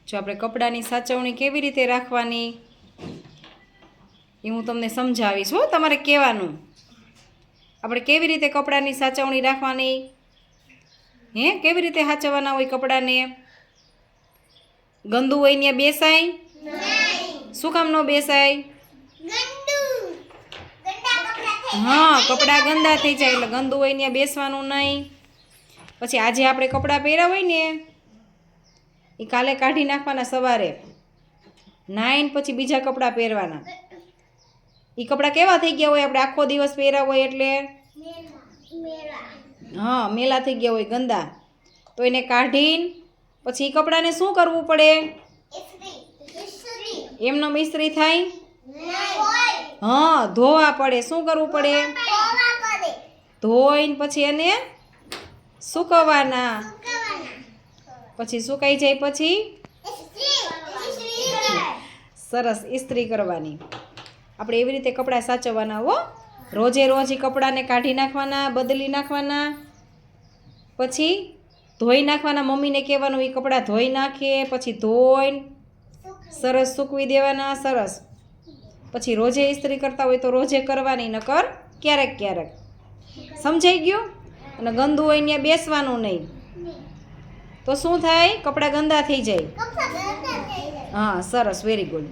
જો આપણે કપડાની સાચવણી કેવી રીતે રાખવાની એ હું તમને સમજાવીશ હો. તમારે કહેવાનું આપણે કેવી રીતે કપડાની સાચવણી રાખવાની, કેવી રીતે સાચવવાના હોય કપડાને. ગંદુ હોય ત્યાં બેસાય? શું કામ ન બેસાય? હા, કપડાં ગંદા થઈ જાય એટલે ગંદુ હોય ત્યાં બેસવાનું નહીં. પછી આજે આપણે કપડાં પહેર્યા હોય ને એ કાલે કાઢી નાખવાના સવારે, નાઈને પછી બીજા કપડાં પહેરવાના. એ કપડાં કેવા થઈ ગયા હોય આપણે આખો દિવસ પહેર્યા હોય એટલે હા મેલા થઈ ગયા હોય ગંદા, તો એને કાઢીને પછી એ કપડાને શું કરવું પડે? એમનો ઇસ્ત્રી થાય? હા, ધોવા પડે. શું કરવું પડે? ધોઈને પછી એને સૂકવવાના. પછી સુકાઈ જાય પછી સરસ ઇસ્ત્રી કરવાની. આપણે એવી રીતે કપડાં સાચવવાના હો. રોજે રોજ એ કપડાને કાઢી નાખવાના, બદલી નાખવાના, પછી ધોઈ નાખવાના. મમ્મીને કહેવાનું એ કપડાં ધોઈ નાખે, પછી ધોઈને સરસ સૂકવી દેવાના. સરસ પછી રોજે ઇસ્ત્રી કરતા હોય તો રોજે કરવાની, નકર ક્યારેક ક્યારેક. સમજાઈ ગયું? અને ગંદુ હોય ત્યાં બેસવાનું નહીં, તો શું થાય? કપડાં ગંદા થઈ જાય. હા સરસ, વેરી ગુડ.